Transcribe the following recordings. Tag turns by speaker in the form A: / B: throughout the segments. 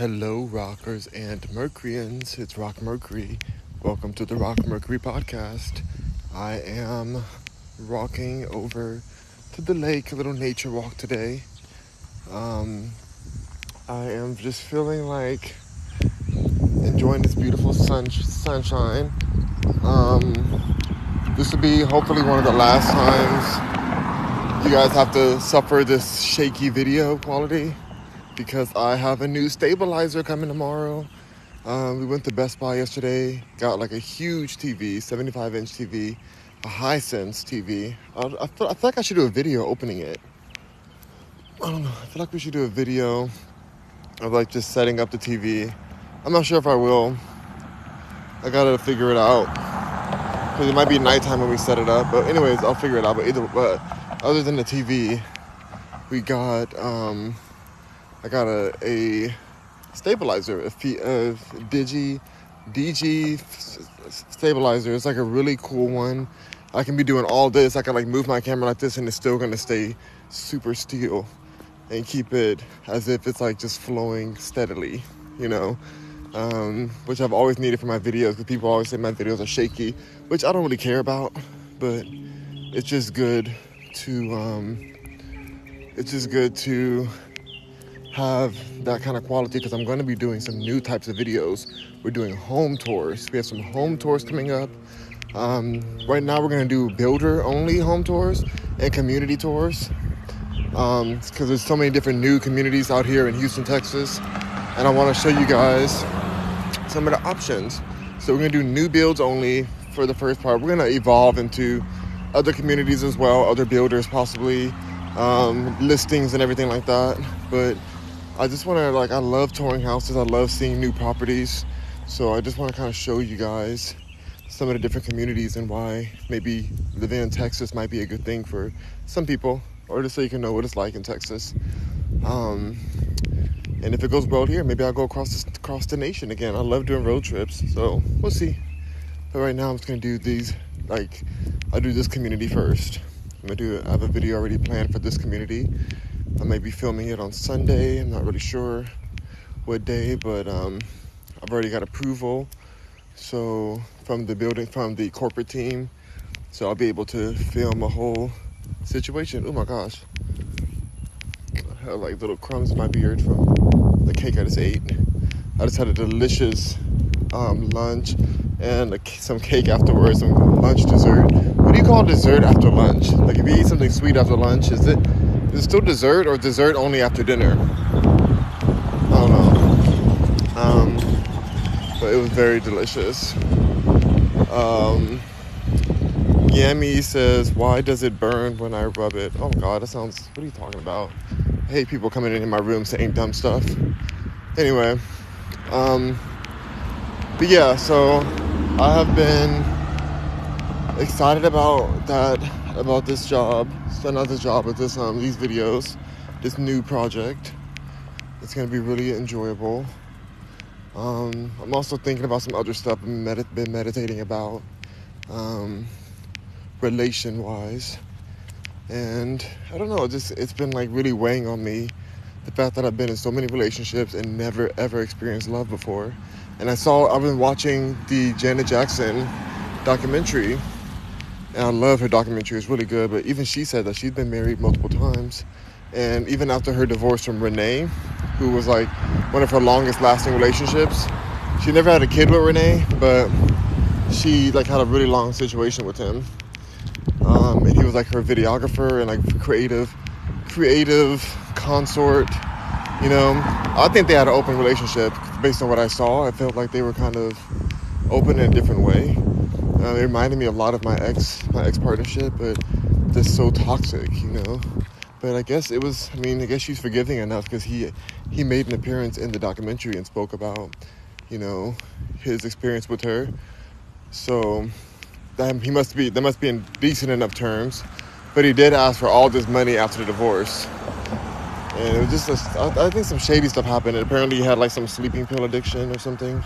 A: Hello, rockers and Mercuryans. It's Rock Mercury. Welcome to the Rock Mercury podcast. I am rocking over to the lake, a little nature walk today. I am just feeling like enjoying this beautiful sunshine. This will be hopefully one of the last times you guys have to suffer this shaky video quality, because I have a new stabilizer coming tomorrow. We went to Best Buy yesterday, got like a huge TV, 75-inch TV, a Hisense TV. I feel like I should do a video opening it. I don't know, I feel like we should do a video of like just setting up the TV. I'm not sure if I will. I gotta figure it out, because it might be nighttime when we set it up. But anyways, I'll figure it out. But other than the TV, we got I got a stabilizer, a DG stabilizer. It's like a really cool one. I can be doing all this. I can like move my camera like this and it's still gonna stay super still and keep it as if it's like just flowing steadily, which I've always needed for my videos, because people always say my videos are shaky, which I don't really care about, but it's just good to have that kind of quality, because I'm going to be doing some new types of videos. We're doing home tours. We have some home tours coming up. Right now we're going to do builder only home tours and community tours, because there's so many different new communities out here in Houston, Texas, and I want to show you guys some of the options. So we're going to do new builds only for the first part. We're going to evolve into other communities as well, other builders possibly, listings and everything like that. But I just want to, I love touring houses. I love seeing new properties. So I just want to kind of show you guys some of the different communities and why maybe living in Texas might be a good thing for some people, or just so you can know what it's like in Texas. And if it goes well here, maybe I'll go across the nation again. I love doing road trips, so we'll see. But right now I'm just going to do these, I'll do this community first. I have a video already planned for this community. I may be filming it on Sunday. I'm not really sure what day, but I've already got approval from the corporate team, so I'll be able to film a whole situation. Oh my gosh, I have like little crumbs in my beard from the cake I just ate. I just had a delicious lunch and some cake afterwards, some lunch dessert. What do you call dessert after lunch? Like if you eat something sweet after lunch, is it still dessert, or dessert only after dinner? I don't know. But it was very delicious. Yami says, why does it burn when I rub it? Oh my God, that sounds, what are you talking about? I hate people coming in my room saying dumb stuff. Anyway, but yeah, so I have been excited about this job. So not this job, but these videos, this new project. It's gonna be really enjoyable. I'm also thinking about some other stuff I've been meditating about, relation-wise. And I don't know, it's been like really weighing on me, the fact that I've been in so many relationships and never ever experienced love before. And I've been watching the Janet Jackson documentary, and I love her documentary. It's really good. But even she said that she's been married multiple times, and even after her divorce from Renee, who was like one of her longest lasting relationships, she never had a kid with Renee, but she had a really long situation with him. And he was like her videographer and like creative consort. I think they had an open relationship based on what I saw. I felt like they were kind of open in a different way. It reminded me a lot of my ex partnership, but just so toxic, But I guess she's forgiving enough, because he made an appearance in the documentary and spoke about, his experience with her. So that must be in decent enough terms. But he did ask for all this money after the divorce. And it was just, I think some shady stuff happened. And apparently he had like some sleeping pill addiction or something,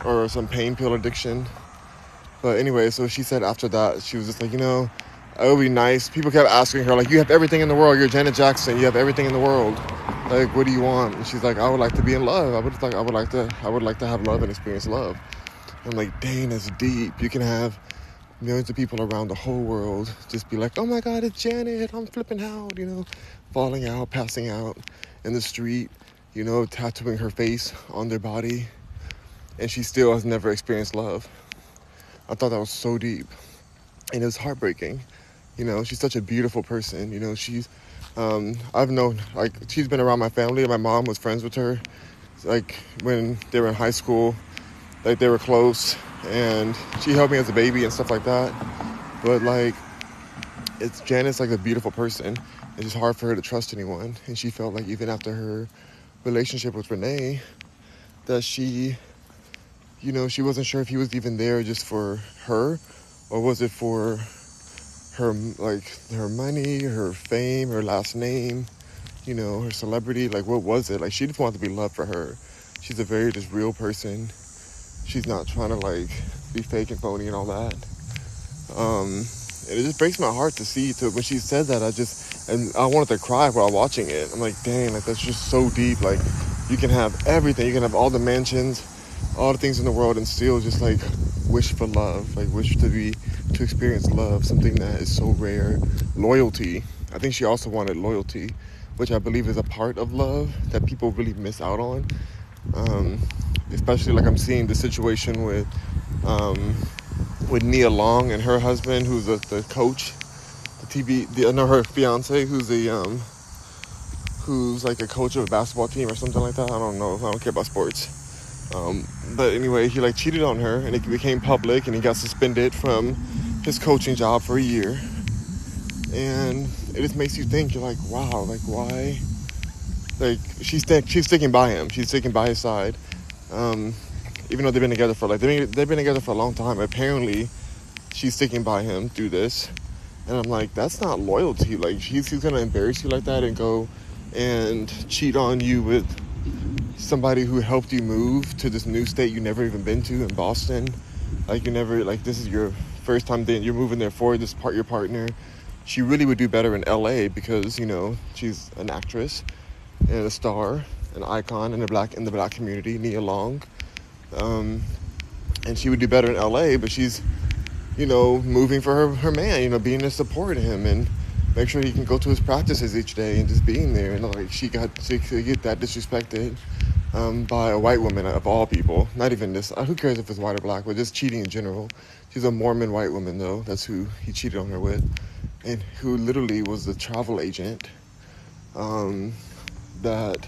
A: or some pain pill addiction. But anyway, so she said after that, she was just like, it would be nice. People kept asking her, like, you have everything in the world. You're Janet Jackson. You have everything in the world. Like, what do you want? And she's like, I would like to be in love. I would like to have love and experience love. I'm like, dang, that's deep. You can have millions of people around the whole world just be like, oh my God, it's Janet. I'm flipping out, falling out, passing out in the street, tattooing her face on their body. And she still has never experienced love. I thought that was so deep. And it was heartbreaking. She's such a beautiful person. She's, I've known, like, she's been around my family. My mom was friends with her. Like, when they were in high school, like, they were close. And she helped me as a baby and stuff like that. But, like, Janet's, like, a beautiful person. It's just hard for her to trust anyone. And she felt like even after her relationship with Renee, that she wasn't sure if he was even there just for her, or was it for her, like, her money, her fame, her last name, her celebrity. Like, what was it? Like, she just wanted to be loved for her. She's a very just real person. She's not trying to, like, be fake and phony and all that. And it just breaks my heart to see, when she said that, I wanted to cry while watching it. I'm like, dang, like, that's just so deep. Like, you can have everything. You can have all the mansions, all the things in the world, and still just, like, wish for love, like, wish to experience love, something that is so rare. Loyalty. I think she also wanted loyalty, which I believe is a part of love that people really miss out on. Especially, like, I'm seeing the situation with Nia Long and her husband, who's the coach, her fiance, who's like a coach of a basketball team or something like that. I don't know. I don't care about sports. But anyway, he, like, cheated on her, and it became public, and he got suspended from his coaching job for a year. And it just makes you think, you're like, wow, like, why? Like, she's sticking by him. She's sticking by his side. Even though they've been together for, like, they've been together for a long time. Apparently, she's sticking by him through this. And I'm like, that's not loyalty. Like, he's going to embarrass you like that and go and cheat on you with somebody who helped you move to this new state you never even been to in Boston. Like, this is your first time you're moving there for your partner. She really would do better in LA because, she's an actress and a star, an icon in the black community, Nia Long. And she would do better in LA, but she's, moving for her man, being there to support him and make sure he can go to his practices each day and just being there. And, like, she get that disrespected by a white woman, of all people. Not even this. Who cares if it's white or black, but just cheating in general. She's a Mormon white woman, though. That's who he cheated on her with. And who literally was the travel agent that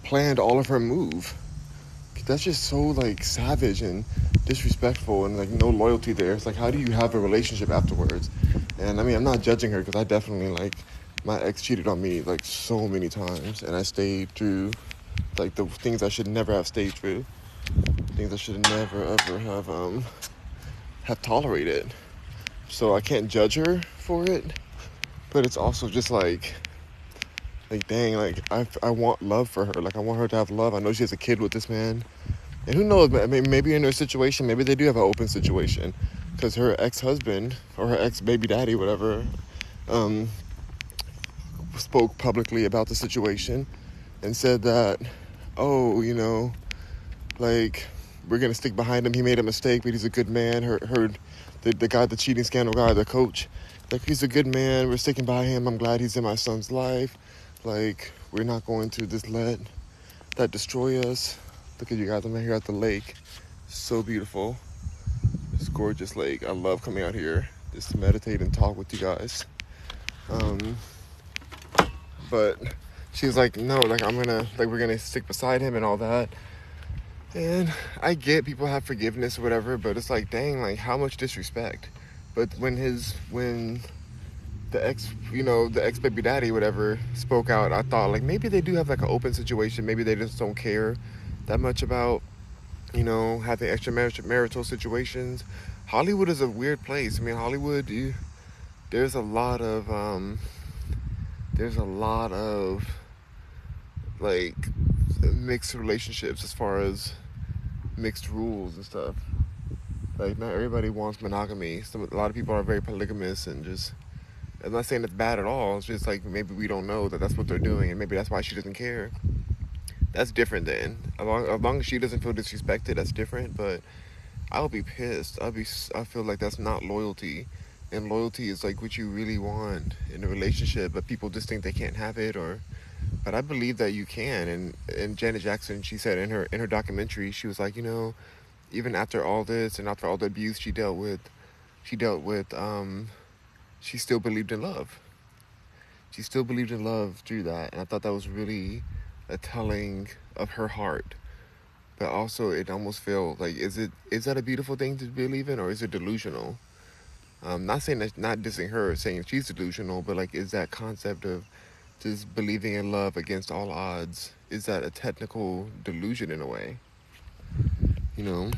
A: planned all of her move. That's just so, like, savage and disrespectful, and, like, no loyalty there. It's like, how do you have a relationship afterwards? And I mean, I'm not judging her, because I definitely, like, my ex cheated on me, like, so many times, and I stayed through, like, the things I should never have stayed through, things I should never ever have tolerated. So I can't judge her for it, but it's also just like dang, like, I want love for her. Like, I want her to have love. I know she has a kid with this man, and who knows, I mean, maybe in their situation, maybe they do have an open situation, because her ex-husband, or her ex-baby daddy, whatever, spoke publicly about the situation and said that, oh, like, we're gonna stick behind him. He made a mistake, but he's a good man. The guy, the cheating scandal guy, the coach, like, he's a good man. We're sticking by him. I'm glad he's in my son's life. Like, we're not going to just let that destroy us. Look at you guys. I'm here at the lake. So beautiful. It's a gorgeous lake. I love coming out here just to meditate and talk with you guys. But she's like, no, like, we're gonna stick beside him and all that. And I get people have forgiveness or whatever, but it's like, dang, like, how much disrespect. But when the ex-baby daddy, whatever, spoke out, I thought, like, maybe they do have, like, an open situation. Maybe they just don't care that much about, having extramarital situations. Hollywood is a weird place. I mean, Hollywood, there's a lot of, like, mixed relationships as far as mixed rules and stuff. Like, not everybody wants monogamy. A lot of people are very polygamous and just I'm not saying it's bad at all. It's just like maybe we don't know that that's what they're doing, and maybe that's why she doesn't care. That's different then. As long as she doesn't feel disrespected, that's different. But I'll be pissed. I feel like that's not loyalty, and loyalty is like what you really want in a relationship, but people just think they can't have it. Or, but I believe that you can. And Janet Jackson, she said in her documentary, she was like, even after all this and after all the abuse she dealt with, she still believed in love. She still believed in love through that, and I thought that was really a telling of her heart. But also, it almost felt like, is that a beautiful thing to believe in, or is it delusional? Not saying that, not dissing her, saying she's delusional, but like, is that concept of just believing in love against all odds, is that a technical delusion in a way? You know,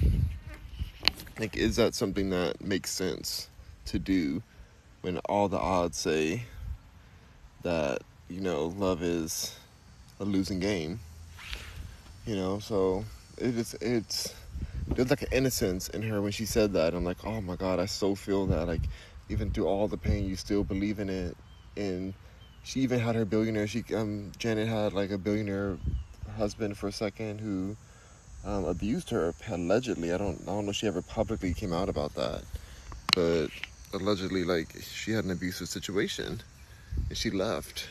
A: like, is that something that makes sense to do when all the odds say that, love is a losing game? So there's like an innocence in her when she said that. I'm like, oh my God, I so feel that. Like, even through all the pain, you still believe in it. And she even had her billionaire. Janet had like a billionaire husband for a second who abused her allegedly. I don't know if she ever publicly came out about that, but allegedly, like, she had an abusive situation and she left.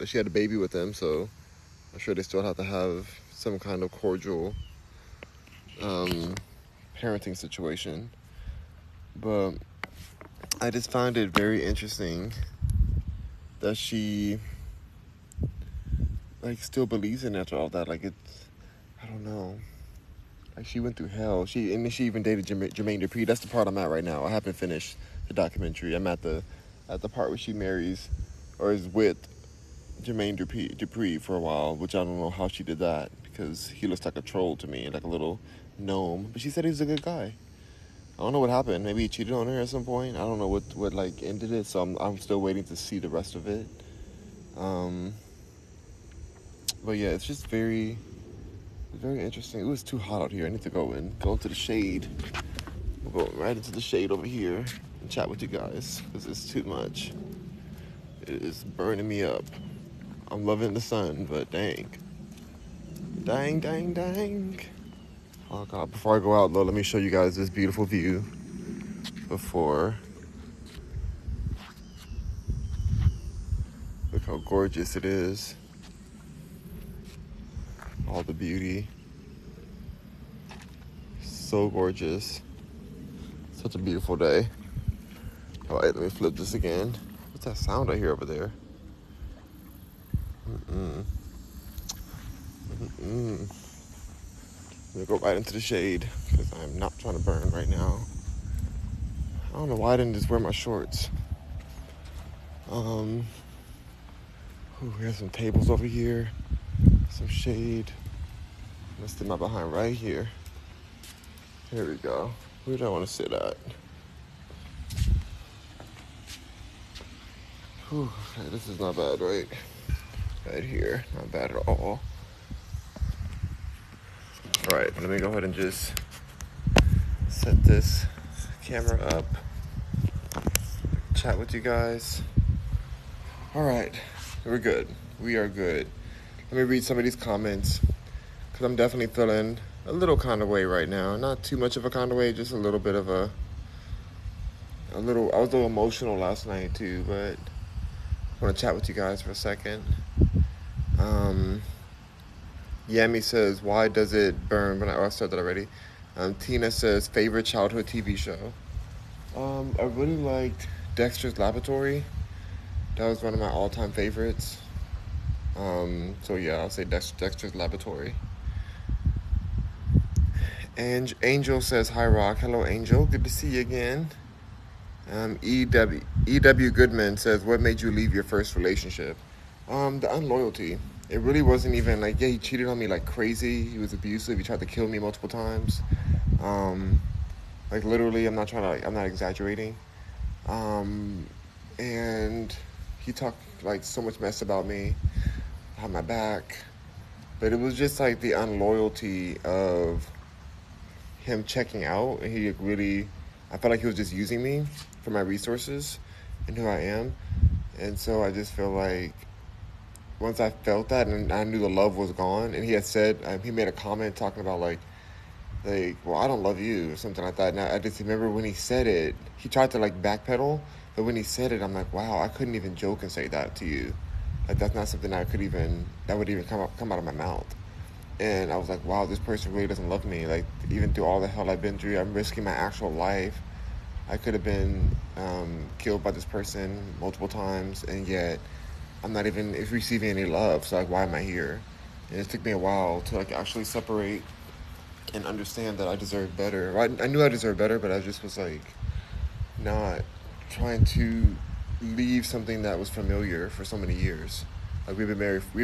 A: She had a baby with him, so I'm sure they still have to have some kind of cordial parenting situation. But I just find it very interesting that she like still believes in it after all that. Like, I don't know. Like, she went through hell. She even dated Jermaine Dupri. That's the part I'm at right now. I haven't finished the documentary. I'm at the part where she marries or is with Jermaine Dupri for a while, which I don't know how she did that, because he looks like a troll to me, like a little gnome. But she said he was a good guy. I don't know what happened. Maybe he cheated on her at some point. I don't know what like ended it. So I'm still waiting to see the rest of it. But yeah, it's just very interesting. It was too hot out here. I need to go into the shade. We'll go right into the shade over here and chat with you guys, because it's too much. It is burning me up. I'm loving the sun, but dang. Dang. Oh God, before I go out though, let me show you guys this beautiful view before. Look how gorgeous it is. All the beauty. So gorgeous. Such a beautiful day. All right, let me flip this again. What's that sound I hear over there? I'm gonna go right into the shade because I'm not trying to burn right now. I don't know why I didn't just wear my shorts. We have some tables over here, some shade. I'm gonna sit my behind right here. Here we go. Where do I want to sit at? Whew, okay, this is not bad, right? Right here, not bad at all. All right, let me go ahead and just set this camera up, chat with you guys. All right, we're good. We are good. Let me read some of these comments, because I'm definitely feeling a little kind of way right now. Not too much of a kind of way, just a little bit of I was a little emotional last night too, but I want to chat with you guys for a second. Yami says, why does it burn? But I said that already. Tina says, favorite childhood TV show. I really liked Dexter's Laboratory. That was one of my all-time favorites. So yeah, I'll say Dexter's Laboratory. And Angel says, hi Rock. Hello Angel, good to see you again. EW Goodman says, what made you leave your first relationship? The unloyalty. It really wasn't even like, yeah, he cheated on me like crazy. He was abusive. He tried to kill me multiple times. Like literally, I'm not exaggerating. And he talked like so much mess about me, behind my back. But it was just like the unloyalty of him checking out. And I felt like he was just using me for my resources and who I am. And so I just feel like once I felt that and I knew the love was gone, and he had said, he made a comment talking about well, I don't love you or something like that. And I just remember when he said it, he tried to like backpedal, but when he said it, I'm like, wow, I couldn't even joke and say that to you. Like that's not something that would even come out of my mouth. And I was like, wow, this person really doesn't love me. Like even through all the hell I've been through, I'm risking my actual life. I could have been killed by this person multiple times, and yet I'm not even receiving any love. So like, why am I here? And it took me a while to like actually separate and understand that I deserve better. I knew I deserved better, but I just was like not trying to leave something that was familiar for so many years. Like we've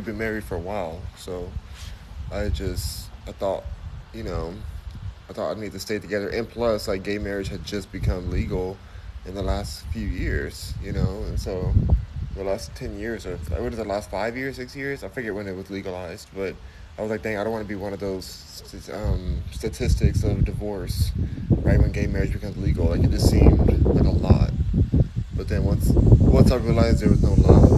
A: been married for a while, so I thought, you know, I thought I'd need to stay together. And plus, like gay marriage had just become legal in the last few years, and so the last 10 years, or what is it, the last 5 years, 6 years? I forget when it was legalized, but I was like, dang, I don't want to be one of those statistics of divorce right when gay marriage becomes legal. Like it just seemed like a lot. But then once I realized there was no love,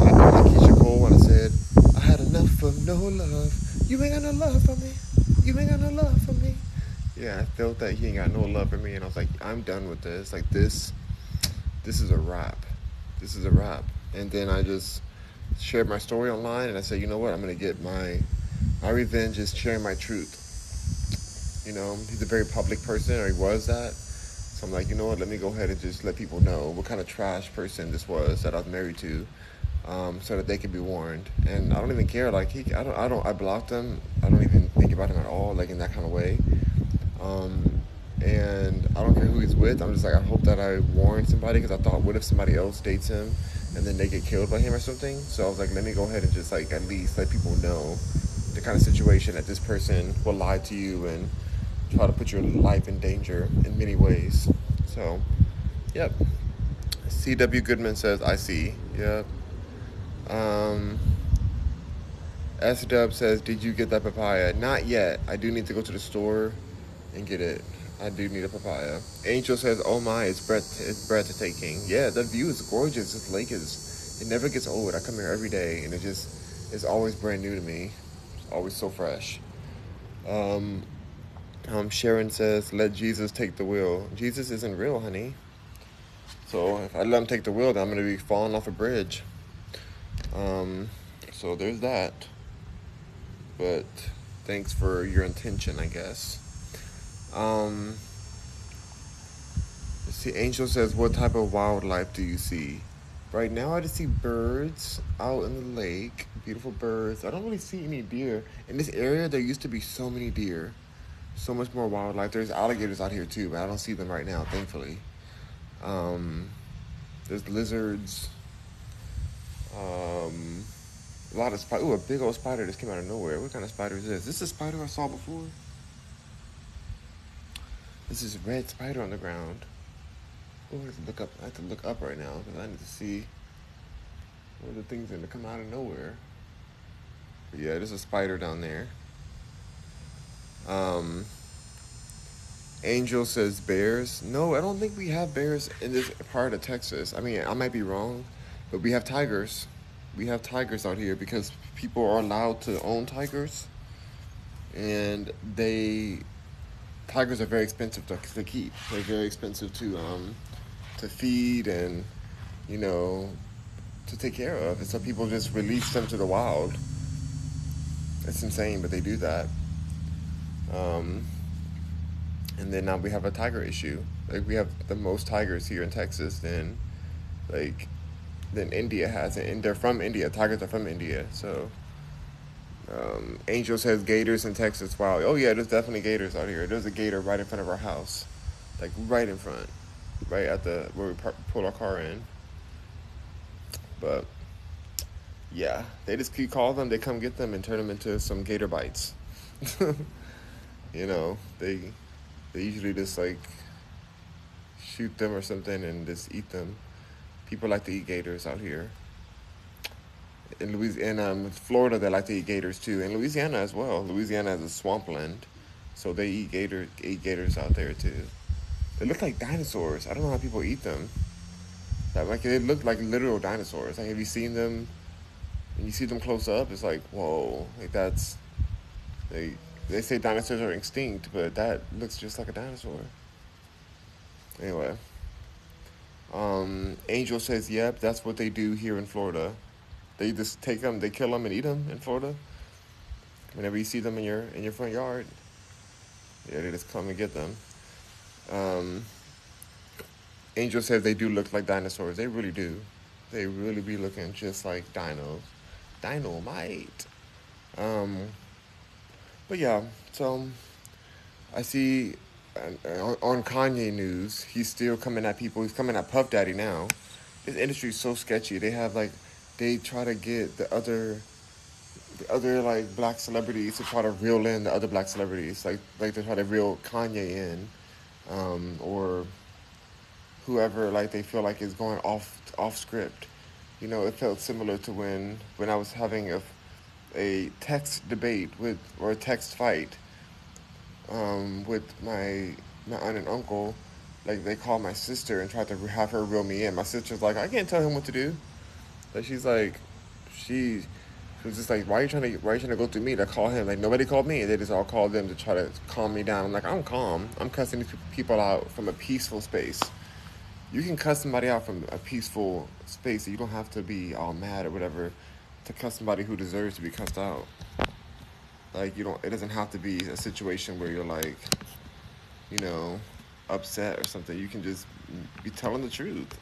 A: I'm like Keisha Cole when I said, I had enough of no love. You ain't got no love for me. You ain't got no love for me. Yeah, I felt that he ain't got no love for me, and I was like, I'm done with this. Like this is a wrap. This is a wrap. And then I just shared my story online, and I said, you know what? I'm gonna get my revenge is sharing my truth. He's a very public person, or he was that. So I'm like, you know what? Let me go ahead and just let people know what kind of trash person this was that I was married to, so that they can be warned. And I don't even care. Like I blocked him. I don't even think about him at all, like in that kind of way. And I don't care who he's with. I'm just like, I hope that I warn somebody, because I thought, what if somebody else dates him and then they get killed by him or something? So I was like, let me go ahead and just like at least let people know the kind of situation that this person will lie to you and try to put your life in danger in many ways. So, yep. C.W. Goodman says, I see. Yep. S-Dub says, did you get that papaya? Not yet. I do need to go to the store and get it. I do need a papaya. Angel says, oh my, it's breathtaking. Yeah, the view is gorgeous. This lake it never gets old. I come here every day, and it's always brand new to me. It's always so fresh. Sharon says, let Jesus take the wheel. Jesus isn't real, honey. So if I let him take the wheel, then I'm going to be falling off a bridge. So there's that. But thanks for your intention, I guess. Let's see, Angel says, what type of wildlife do you see? Right now I just see birds out in the lake. Beautiful birds. I don't really see any deer. In this area, there used to be so many deer. So much more wildlife. There's alligators out here too, but I don't see them right now, thankfully. There's lizards. A lot of spiders. Ooh, a big old spider just came out of nowhere. What kind of spider is this? Is this a spider I saw before? This is a red spider on the ground. Oh, I have to look up right now because I need to see what are the things that come out of nowhere. But yeah, there's a spider down there. Angel says bears. No, I don't think we have bears in this part of Texas. I mean, I might be wrong, but we have tigers. We have tigers out here because people are allowed to own tigers, and tigers are very expensive to keep. They're very expensive to feed and to take care of. And so people just release them to the wild. It's insane, but they do that. And then now we have a tiger issue. Like we have the most tigers here in Texas than India has, and they're from India. Tigers are from India. So Angel says gators in Texas. Wow. Oh yeah, there's definitely gators out here. There's a gator right in front of our house, like right in front, right at where we pull our car in. But yeah, they just keep calling them. They come get them and turn them into some gator bites. They usually just like shoot them or something and just eat them. People like to eat gators out here. In Louisiana, Florida, they like to eat gators too. And Louisiana as well. Louisiana has a swampland, so they eat gators out there too. They look like dinosaurs. I don't know how people eat them. that like they look like literal dinosaurs. Like have you seen them? When you see them close up, it's like whoa, like that's they say dinosaurs are extinct, but that looks just like a dinosaur. Anyway, Angel says, "Yep, that's what they do here in Florida. They just take them, they kill them, and eat them in Florida. Whenever you see them in your front yard, yeah, they just come and get them." Um, Angel says they do look like dinosaurs. They really do. They really be looking just like dinos. Dynamite. Um, but yeah, so I see on Kanye news, he's still coming at people. He's coming at Puff Daddy now. This industry is so sketchy. They have like, they try to get the other like black celebrities to try to reel in the other black celebrities. Like they try to reel Kanye in, or whoever like they feel like is going off script. It felt similar to when I was having a text debate or a text fight with my aunt and uncle. Like they called my sister and tried to have her reel me in. My sister's like, I can't tell him what to do. Like she's like, she was just like, why are you trying to go through me to call him? Like nobody called me. They just all called them to try to calm me down. I'm like, I'm calm. I'm cussing these people out from a peaceful space. You can cuss somebody out from a peaceful space. You don't have to be all mad or whatever to cuss somebody who deserves to be cussed out. Like you don't. It doesn't have to be a situation where you're like, you know, upset or something. You can just be telling the truth.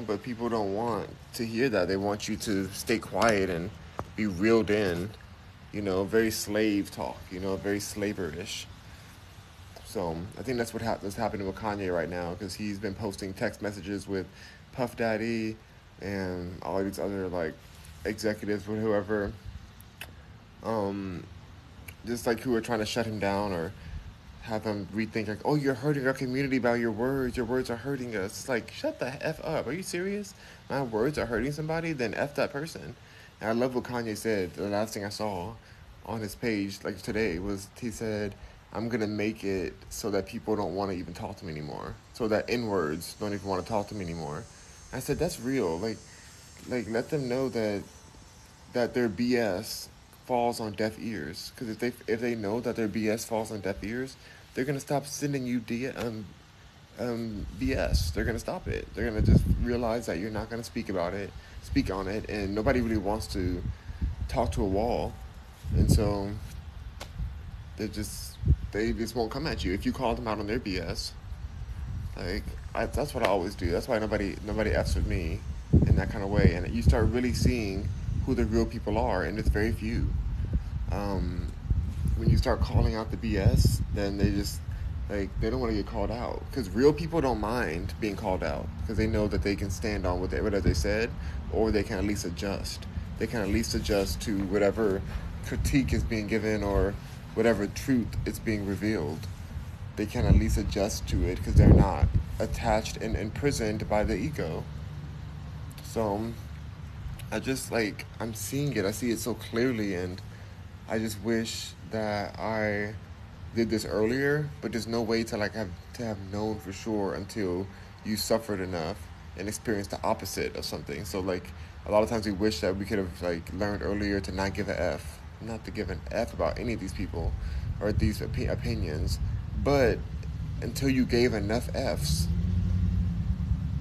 A: But people don't want to hear that. They want you to stay quiet and be reeled in. Very slave talk. Very slaverish. So I think that's what's happening with Kanye right now because he's been posting text messages with Puff Daddy and all these other like executives or whoever, um, just like who are trying to shut him down or have him rethink like, oh, you're hurting our community by your words. Your words are hurting us. It's like, shut the F up. Are you serious? My words are hurting somebody? Then F that person. And I love what Kanye said. The last thing I saw on his page, like today, was he said, I'm going to make it so that people don't want to even talk to me anymore. So that N-words don't even want to talk to me anymore. I said, that's real. Like let them know that their BS falls on deaf ears. Because if they know that their BS falls on deaf ears, they're gonna stop sending you BS. They're gonna stop it. They're gonna just realize that you're not gonna speak on it, and nobody really wants to talk to a wall, and so they just won't come at you if you call them out on their BS. That's what I always do. That's why nobody f's with me in that kind of way, and you start really seeing who the real people are, and it's very few. When you start calling out the BS, then they just they don't want to get called out because real people don't mind being called out because they know that they can stand on whatever they said, or they can at least adjust. They can at least adjust to whatever critique is being given or whatever truth is being revealed. They can at least adjust to it because they're not attached and imprisoned by the ego. So I just I'm seeing it. I see it so clearly, and I just wish that I did this earlier. But there's no way to have known for sure until you suffered enough and experienced the opposite of something. So a lot of times we wish that we could have learned earlier to not give not to give an F about any of these people or these opinions. But until you gave enough Fs,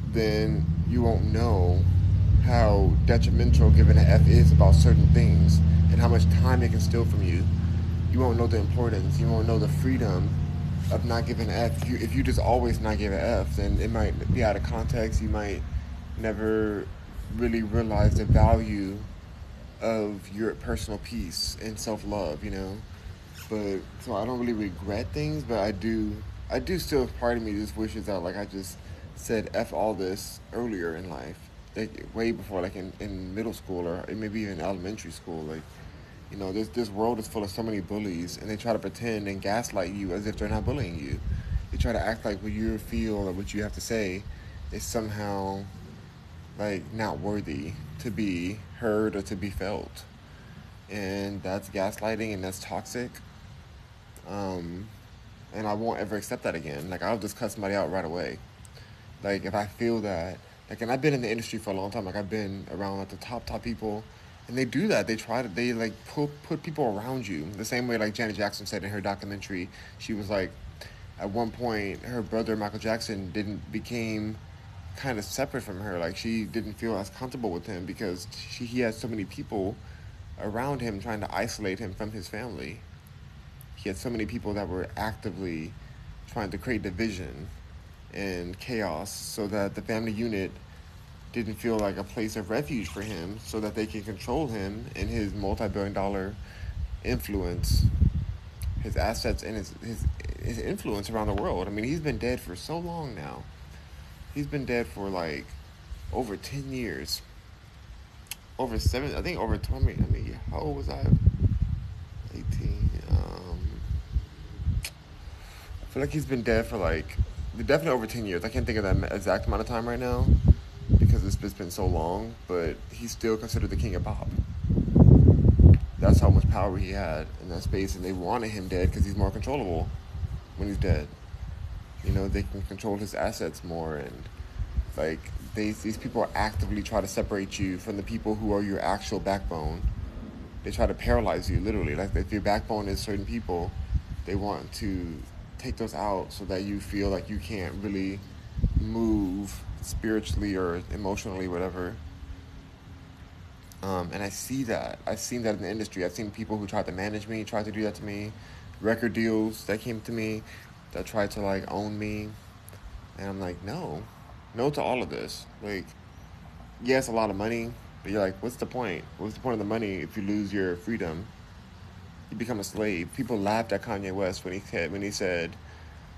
A: then you won't know how detrimental giving an F is about certain things and how much time it can steal from you. You won't know the importance. You won't know the freedom of not giving an F. If you just always not give an F, then it might be out of context. You might never really realize the value of your personal peace and self-love, But so I don't really regret things, but I do still, part of me just wishes that I just said F all this earlier in life. Way before, in middle school or maybe even elementary school. This world is full of so many bullies, and they try to pretend and gaslight you as if they're not bullying you. They try to act like what you feel or what you have to say is somehow not worthy to be heard or to be felt, and that's gaslighting and that's toxic. And I won't ever accept that again. I'll just cut somebody out right away. Like if I feel that, like, and I've been in the industry for a long time. Like I've been around like the top people, and they do that. They try to they like put people around you the same way like Janet Jackson said in her documentary. She was like, at one point, her brother Michael Jackson didn't became kind of separate from her. Like she didn't feel as comfortable with him because he had so many people around him trying to isolate him from his family. He had so many people that were actively trying to create division and chaos so that the family unit didn't feel like a place of refuge for him so that they can control him and his multi-billion-dollar influence, his assets, and his influence around the world. I mean, he's been dead for so long now. He's been dead for like over 10 years. Over 7, I think over 20. I mean, how old was I? 18. I feel like he's been dead for like, definitely over 10 years. I can't think of that exact amount of time right now because it's just been so long, but he's still considered the king of pop. That's how much power he had in that space, and they wanted him dead because he's more controllable when he's dead. You know, they can control his assets more, and like these people actively try to separate you from the people who are your actual backbone. They try to paralyze you, literally. Like if your backbone is certain people, they want to take those out so that you feel like you can't really move spiritually or emotionally, whatever. And I see that. I've seen that in the industry. I've seen people who tried to manage me, tried to do that to me. Record deals that came to me that tried to like own me. And I'm like, no. No to all of this. Like, yeah, it's a lot of money, but you're like, what's the point? What's the point of the money if you lose your freedom? You become a slave. People laughed at Kanye West when he said,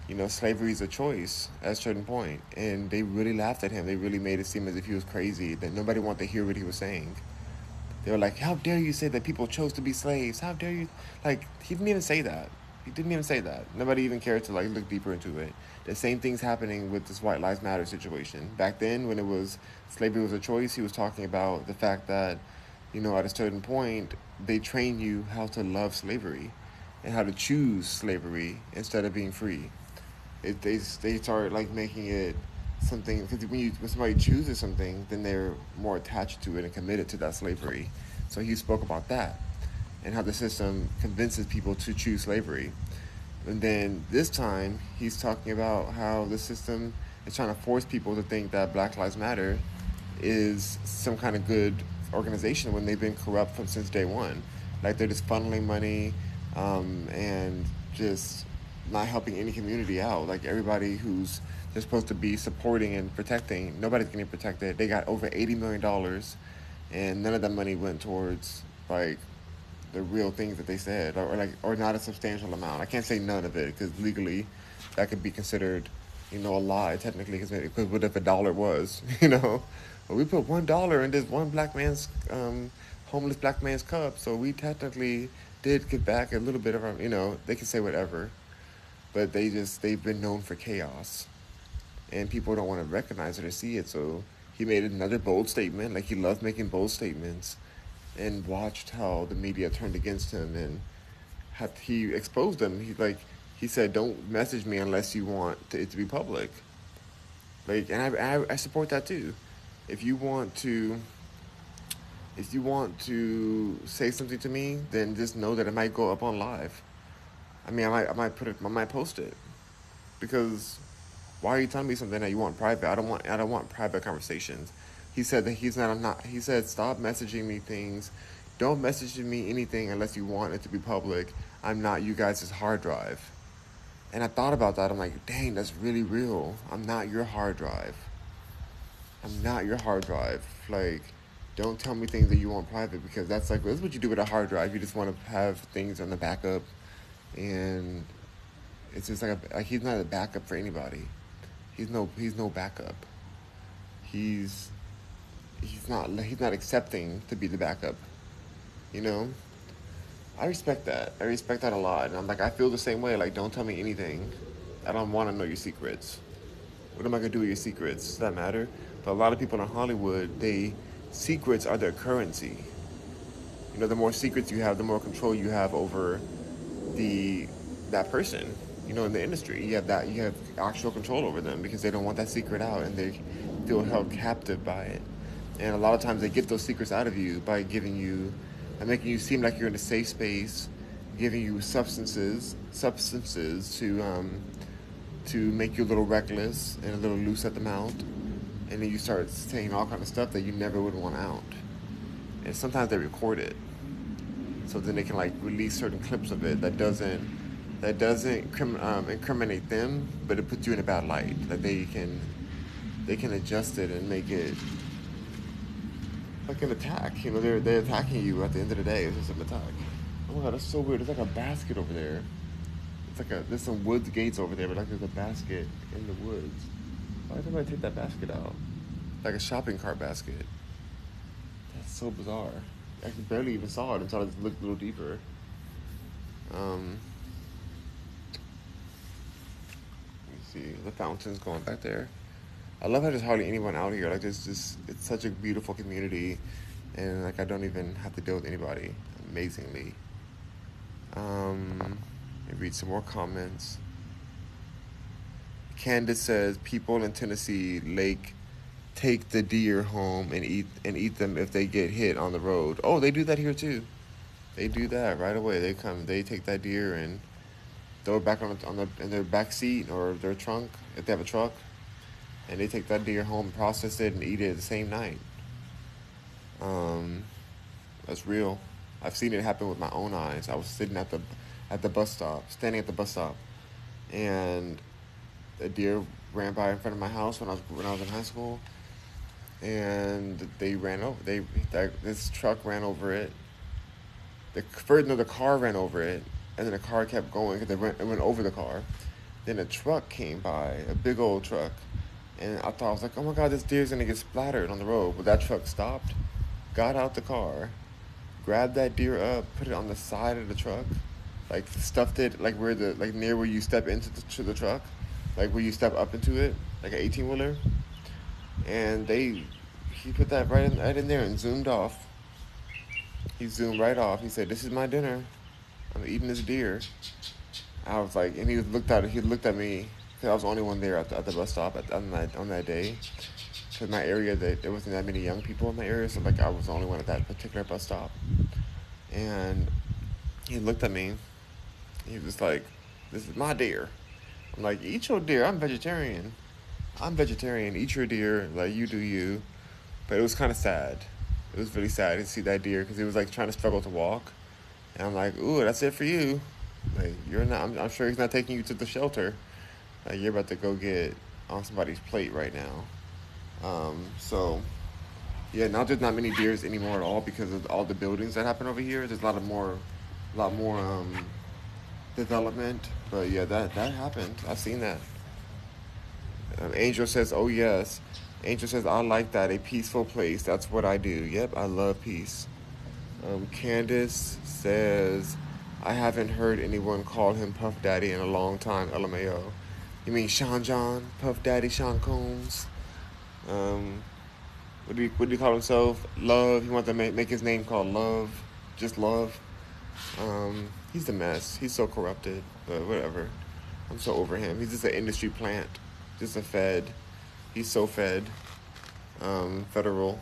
A: you know, slavery is a choice at a certain point. And they really laughed at him. They really made it seem as if he was crazy, that nobody wanted to hear what he was saying. They were like, how dare you say that people chose to be slaves? How dare you? Like, he didn't even say that. He didn't even say that. Nobody even cared to, like, look deeper into it. The same thing's happening with this White Lives Matter situation. Back then, when it was slavery was a choice, he was talking about the fact that, you know, at a certain point, they train you how to love slavery and how to choose slavery instead of being free. They started, like, making it something, because when somebody chooses something, then they're more attached to it and committed to that slavery. So he spoke about that and how the system convinces people to choose slavery. And then this time he's talking about how the system is trying to force people to think that Black Lives Matter is some kind of good organization when they've been corrupt from since day one. Like they're just funneling money and just not helping any community out. Like everybody who's they're supposed to be supporting and protecting, nobody's getting protected. They got over $80 million, and none of that money went towards like the real things that they said, or not a substantial amount. I can't say none of it because legally that could be considered, you know, a lie technically. Because what if a dollar was, you know? Well, we put $1 in this one black man's homeless black man's cup, so we technically did give back a little bit of our, you know. They can say whatever, but they've been known for chaos, and people don't want to recognize it or see it. So he made another bold statement. Like he loves making bold statements, and watched how the media turned against him, and he exposed them. He said, "Don't message me unless you want it to be public." Like, and I support that too. If you want to, say something to me, then just know that it might go up on live. I mean, I might post it, because why are you telling me something that you want private? I don't want private conversations. He said that he said, stop messaging me things. Don't message me anything unless you want it to be public. I'm not you guys' hard drive. And I thought about that. I'm like, dang, that's really real. I'm not your hard drive. I'm not your hard drive. Like, don't tell me things that you want private, because that's what you do with a hard drive. You just want to have things on the backup, and it's just like he's not a backup for anybody. He's no backup. He's not accepting to be the backup. You know? I respect that. I respect that a lot. And I'm like, I feel the same way. Like, don't tell me anything. I don't want to know your secrets. What am I gonna do with your secrets? Does that matter? But a lot of people in Hollywood, secrets are their currency. You know, the more secrets you have, the more control you have over that person. in the industry. You have actual control over them because they don't want that secret out, and they feel held captive by it. And a lot of times they get those secrets out of you by giving you, and making you seem like you're in a safe space, giving you substances to make you a little reckless and a little loose at the mouth, and then you start saying all kind of stuff that you never would want out. And sometimes they record it, so then they can like release certain clips of it that doesn't incriminate them, but it puts you in a bad light. Like they can adjust it and make it like an attack. They're attacking you at the end of the day. It's just an attack. Oh my god, that's so weird. There's like a basket over there. There's some woods gates over there, but like there's a basket in the woods. Why did somebody take that basket out? Like a shopping cart basket. That's so bizarre. I barely even saw it until I just looked a little deeper. Let me see. The fountain's going back there. I love how there's hardly anyone out here. Like it's such a beautiful community, and like I don't even have to deal with anybody. Amazingly. Let me read some more comments. Candace says people in Tennessee Lake take the deer home and eat them if they get hit on the road. Oh, they do that here too. They do that right away. They take that deer and throw it back in their back seat or their trunk if they have a truck, and they take that deer home, process it, and eat it the same night. That's real. I've seen it happen with my own eyes. I was sitting at the bus stop, standing at the bus stop, and a deer ran by in front of my house when I was in high school, and this truck ran over it. The car ran over it, and then the car kept going because it went over the car. Then a truck came by, a big old truck, and I was like, oh my god, this deer's gonna get splattered on the road. But that truck stopped, got out the car, grabbed that deer up, put it on the side of the truck, like stuffed it like near where you step into the truck, like where you step up into it, like an 18-wheeler. And he put that right in there and zoomed off. He zoomed right off. He said, "This is my dinner. I'm eating this deer." I was like, and he looked at me because I was the only one there at the bus stop on that day. Because my area, there wasn't that many young people in my area, so like I was the only one at that particular bus stop. And he looked at me. He was like, "This is my deer." I'm like, "Eat your deer. I'm vegetarian. Eat your deer. Like you do you." But it was kind of sad. It was really sad to see that deer because he was like trying to struggle to walk, and I'm like, "Ooh, that's it for you. Like you're not. I'm sure he's not taking you to the shelter. Like you're about to go get on somebody's plate right now." So yeah, now there's not many deers anymore at all because of all the buildings that happen over here. There's a lot more development. But yeah, that happened. I've seen that. Angel says, "Oh yes." Angel says, "I like that. A peaceful place. That's what I do." Yep, I love peace. Candace says, "I haven't heard anyone call him Puff Daddy in a long time. LMAO. You mean Sean John? Puff Daddy Sean Combs? What do you call himself? Love. He wants to make his name called Love. Just Love. He's a mess. He's so corrupted. But whatever. I'm so over him. He's just an industry plant. Just a Fed. He's so Fed. Federal.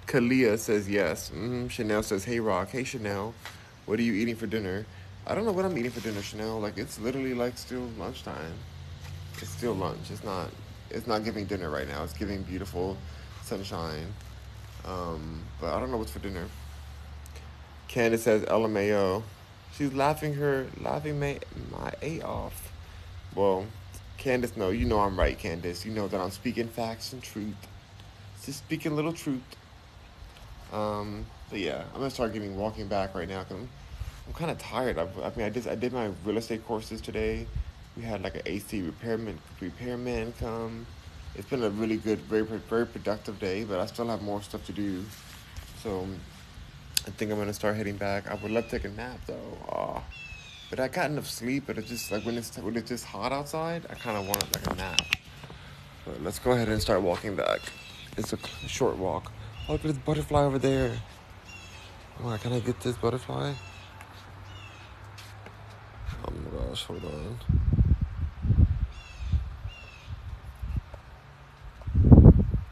A: Kalia says yes. Chanel says, "Hey Rock, hey Chanel, what are you eating for dinner?" I don't know what I'm eating for dinner, Chanel. Like it's literally like still lunchtime. It's still lunch. It's not giving dinner right now. It's giving beautiful sunshine. But I don't know what's for dinner. Candace says LMAO. She's laughing my A off. Well, Candace, no, you know I'm right, Candace. You know that I'm speaking facts and truth. Just speaking little truth. But yeah, I'm gonna start walking back right now because I'm kind of tired. I did my real estate courses today. We had like an AC repairman come. It's been a really good, very very productive day, but I still have more stuff to do. So I think I'm gonna start heading back. I would love to take a nap though. But I got enough sleep. But it's just like when it's just hot outside, I kind of want like a nap. But let's go ahead and start walking back. It's a short walk. Oh, look at this butterfly over there. Come on, can I get this butterfly? Oh my gosh, hold on.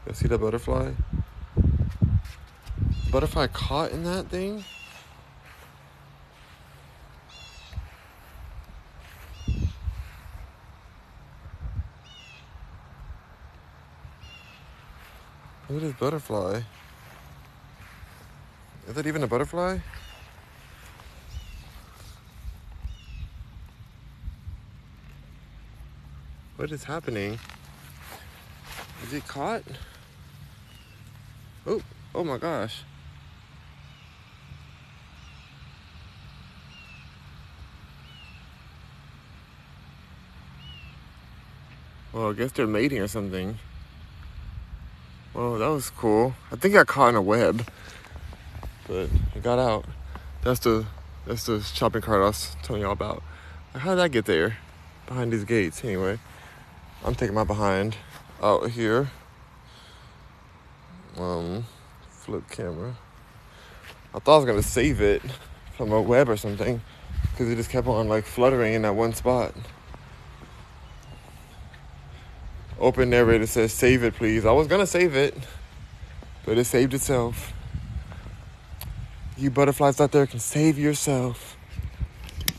A: You see that butterfly? Butterfly caught in that thing? Look at this butterfly. Is that even a butterfly? What is happening? Is it caught? Oh, oh my gosh. Well, I guess they're mating or something. Well, that was cool. I think I got caught in a web, but it got out. That's the shopping cart I was telling y'all about. Like, how did I get there? Behind these gates, anyway. I'm taking my behind out here. Flip camera. I thought I was gonna save it from a web or something, because it just kept on like fluttering in that one spot. Open narrator says, save it, please. I was gonna save it, but it saved itself. You butterflies out there can save yourself.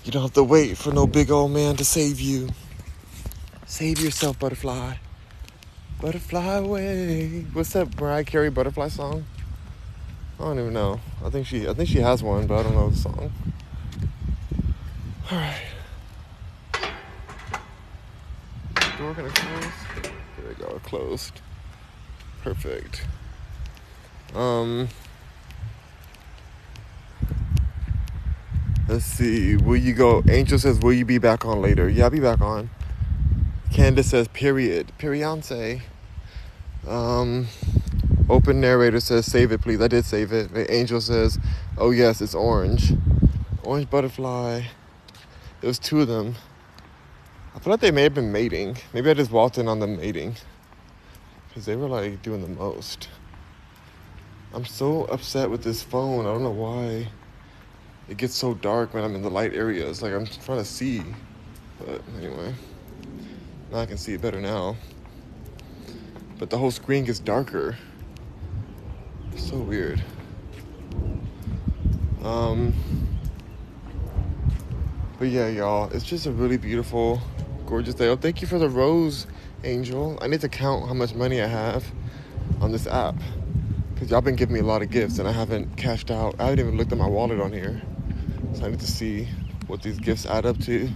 A: You don't have to wait for no big old man to save you. Save yourself, butterfly. Butterfly away. What's that Mariah Carey butterfly song? I don't even know. I think she has one, but I don't know the song. All right. Door gonna close? There we go, it closed. Perfect. Let's see. Will you go? Angel says, will you be back on later? Yeah, I'll be back on. Candace says, period. Periance. Open narrator says, save it, please. I did save it. Angel says, oh yes, it's orange. Orange butterfly. There was two of them. I feel like they may have been mating. Maybe I just walked in on them mating, because they were like doing the most. I'm so upset with this phone. I don't know why. It gets so dark when I'm in the light areas. Like, I'm trying to see. But anyway. Now I can see it better now. But the whole screen gets darker. So weird. But yeah, y'all. It's just a really beautiful, gorgeous day. Oh, thank you for the rose, Angel. I need to count how much money I have on this app, because y'all been giving me a lot of gifts and I haven't cashed out. I haven't even looked at my wallet on here. So I need to see what these gifts add up to,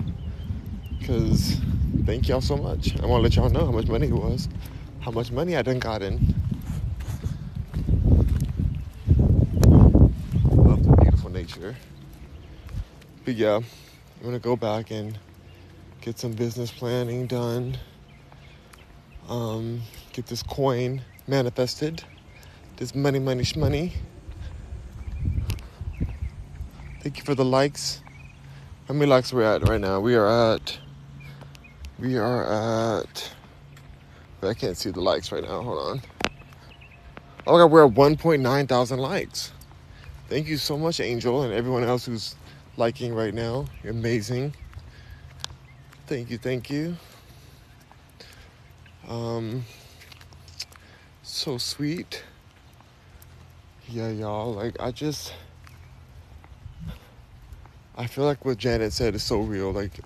A: because thank y'all so much. I want to let y'all know how much money it was, how much money I done gotten. Love the beautiful nature. But yeah, I'm going to go back and get some business planning done. Get this coin manifested. This money, shmoney. Thank you for the likes. How many likes we're at right now? We are at, I can't see the likes right now. Hold on. Oh my God, we're at 1.9 thousand likes. Thank you so much, Angel, and everyone else who's liking right now. You're amazing. Thank you. So sweet. Yeah, y'all. Like, I feel like what Janet said is so real. Like,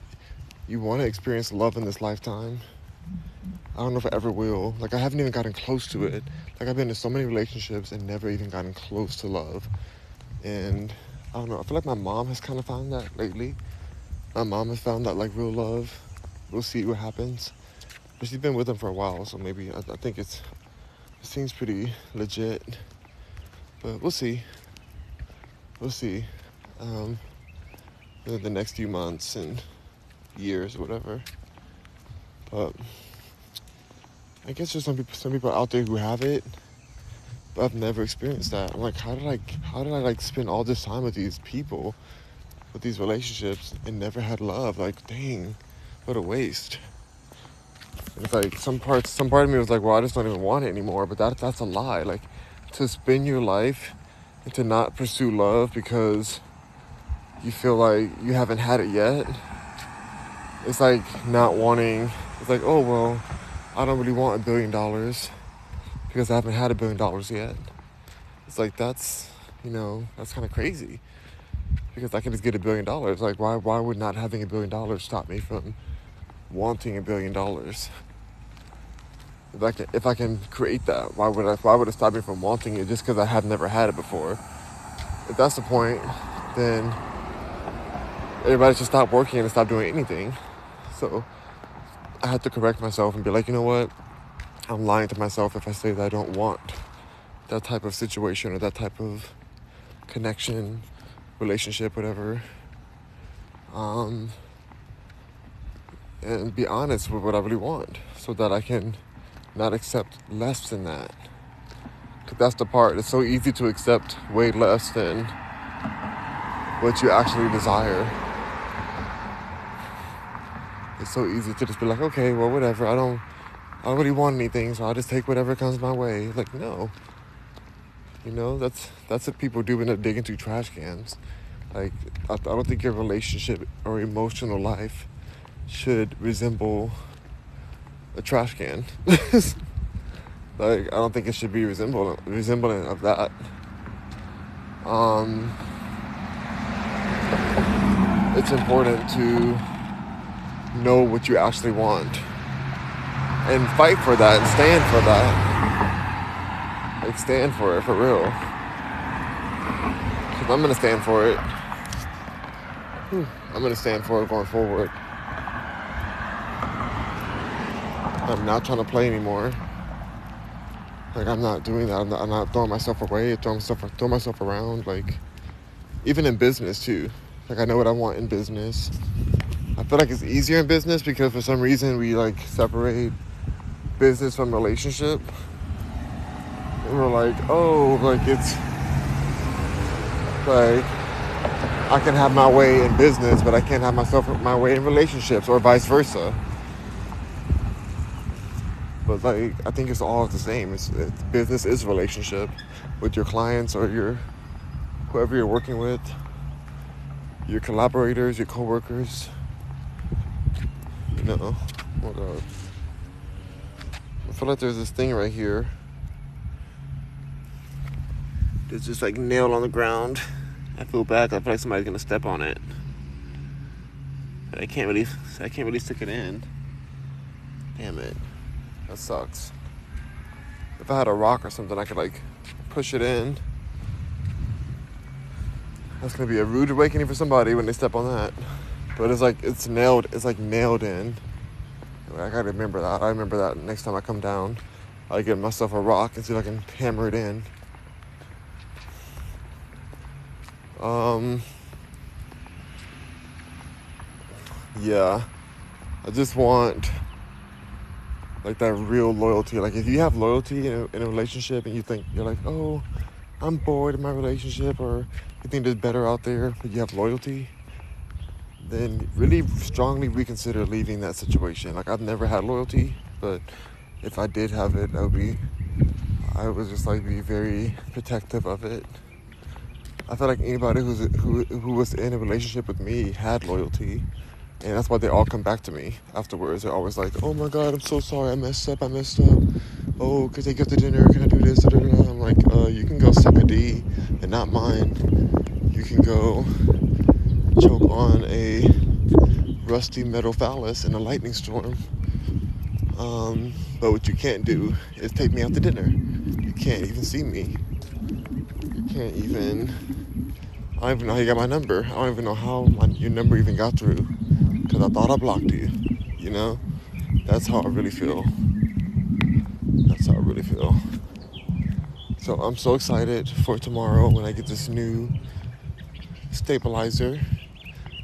A: you want to experience love in this lifetime. I don't know if I ever will. Like, I haven't even gotten close to it. Like, I've been in so many relationships and never even gotten close to love. And I don't know. I feel like my mom has kind of found that lately. My mom has found that, like, real love. We'll see what happens. But she's been with him for a while, so maybe I think it seems pretty legit. But we'll see. In the next few months and years or whatever. But I guess there's some people out there who have it, but I've never experienced that. I'm like, how did I like spend all this time with these people, with these relationships, and never had love? Like, dang, what a waste. And it's like some part of me was like, well, I just don't even want it anymore. But that's a lie. Like, to spend your life and to not pursue love because you feel like you haven't had it yet. It's like not wanting, it's like, oh, well, I don't really want $1 billion because I haven't had $1 billion yet. It's like, that's kind of crazy because I can just get $1 billion. Like, why would not having $1 billion stop me from wanting $1 billion? If I can create that, why would it stop me from wanting it just because I have never had it before? If that's the point, then everybody should stop working and stop doing anything. So I had to correct myself and be like, you know what? I'm lying to myself if I say that I don't want that type of situation or that type of connection, relationship, whatever. And be honest with what I really want so that I can not accept less than that. Because that's the part. It's so easy to accept way less than what you actually desire. It's so easy to just be like, okay, well, whatever. I don't really want anything, so I'll just take whatever comes my way. Like, no. That's what people do when they're digging through trash cans. Like, I don't think your relationship or emotional life should resemble a trash can. Like, I don't think it should be resembling of that. It's important to know what you actually want and fight for that and stand for that. Like, stand for it, for real. Because I'm going to stand for it. I'm going to stand for it going forward. I'm not trying to play anymore. Like, I'm not doing that. I'm not throwing myself away, throwing myself around. Like, even in business, too. Like, I know what I want in business. I feel like it's easier in business because for some reason we, like, separate business from relationship. And we're like, oh, like, it's like I can have my way in business, but I can't have my way in relationships, or vice versa. But, like, I think it's all the same. It's business is relationship with your clients or whoever you're working with, your collaborators, your coworkers. Oh God. I feel like there's this thing right here. It's just like nailed on the ground. I feel bad. I feel like somebody's gonna step on it. But I can't really stick it in. Damn it. That sucks. If I had a rock or something, I could, like, push it in. That's gonna be a rude awakening for somebody when they step on that. But it's nailed in. I gotta remember that. I remember that next time I come down. I get myself a rock and see if I can hammer it in. Yeah. I just want, like, that real loyalty. Like, if you have loyalty in a relationship and you're like, oh, I'm bored in my relationship, or you think there's better out there, but you have loyalty, then really strongly reconsider leaving that situation. Like, I've never had loyalty, but if I did have it, I would just, like, be very protective of it. I feel like anybody who was in a relationship with me had loyalty, and that's why they all come back to me afterwards. They're always like, oh my God, I'm so sorry, I messed up. Oh, could I take you out to dinner? Can I do this? I'm like, you can go suck a D and not mine. You can go choke on a rusty metal phallus in a lightning storm. But what you can't do is take me out to dinner. You can't even see me. You can't even... I don't even know how you got my number. I don't even know how your number even got through. Because I thought I blocked you. You know? That's how I really feel. So I'm so excited for tomorrow when I get this new stabilizer.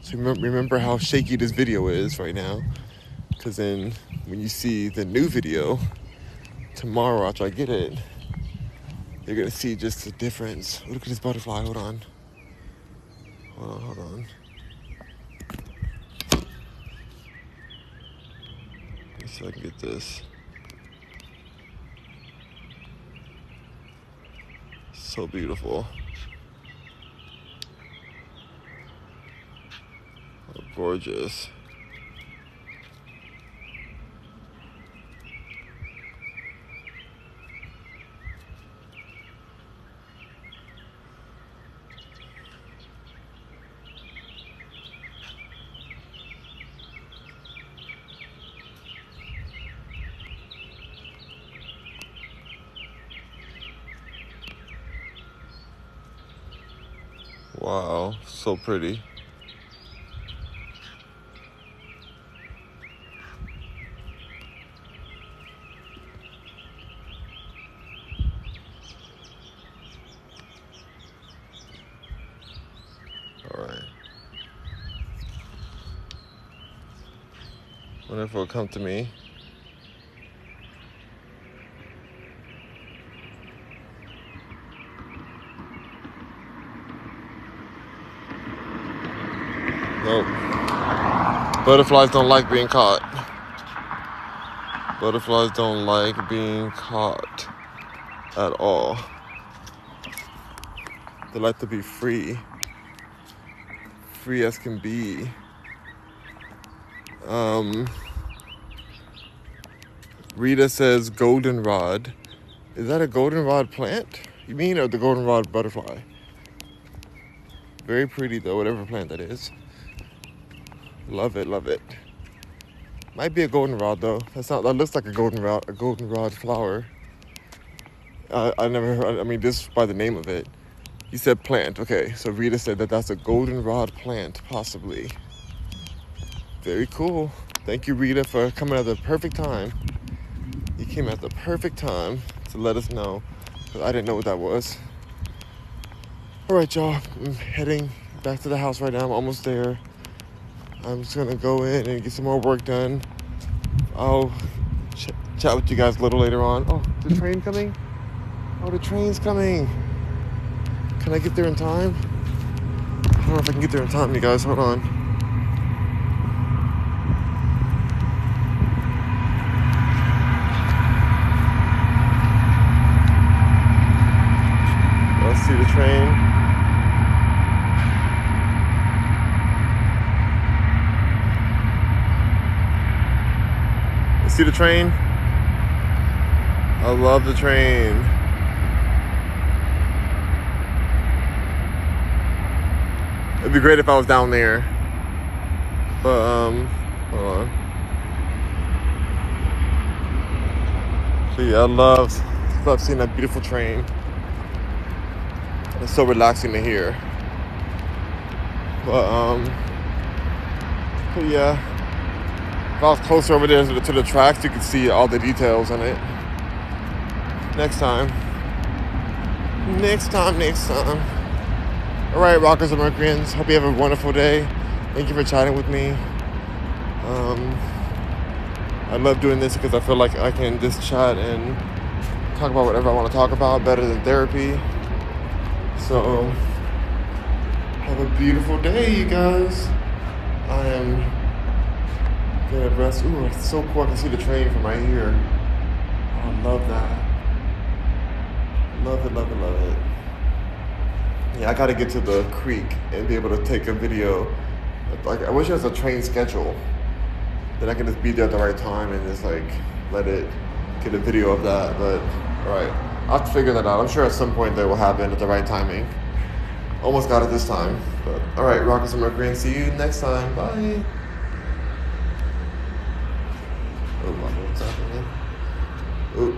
A: So remember how shaky this video is right now. Because then when you see the new video tomorrow after I get it, you're going to see just the difference. Oh, look at this butterfly. Hold on. Let's see if I can get this. So beautiful. Gorgeous. Wow, so pretty. All right. Wonder if it'll come to me. Nope. Butterflies don't like being caught. Butterflies don't like being caught at all. They like to be free. Free as can be. Rita says goldenrod. Is that a goldenrod plant? You mean, or the goldenrod butterfly? Very pretty though, whatever plant that is. Love it, love it. Might be a goldenrod though. That looks like a goldenrod flower. I never heard. I mean, just by the name of it. You said plant. Okay, so Rita said that that's a goldenrod plant, possibly. Very cool. Thank you, Rita, for coming at the perfect time. You came at the perfect time to let us know, because I didn't know what that was. All right, y'all. I'm heading back to the house right now. I'm almost there. I'm just gonna go in and get some more work done. I'll chat with you guys a little later on. Oh, the train coming? Oh, the train's coming. Can I get there in time? I don't know if I can get there in time, you guys. Hold on. Let's see the train. See the train? I love the train. It'd be great if I was down there. But, hold on. So yeah, I love seeing that beautiful train. It's so relaxing to hear. But yeah. If I was closer over there to the tracks, you could see all the details on it. Next time. All right, rockers and Mercuryans. Hope you have a wonderful day. Thank you for chatting with me. I love doing this because I feel like I can just chat and talk about whatever I want to talk about, better than therapy. So, have a beautiful day, you guys. I am gonna rest. Ooh, it's so cool. I can see the train from right here. Oh, I love that. Love it, love it, love it. Yeah, I gotta get to the creek and be able to take a video. Like, I wish there was a train schedule. Then I can just be there at the right time and just like let it get a video of that. But all right, I'll have to figure that out. I'm sure at some point that will happen at the right timing. Almost got it this time. But all right, rockers and Mercury, and see you next time. Bye. Oh, what's happening? Oh.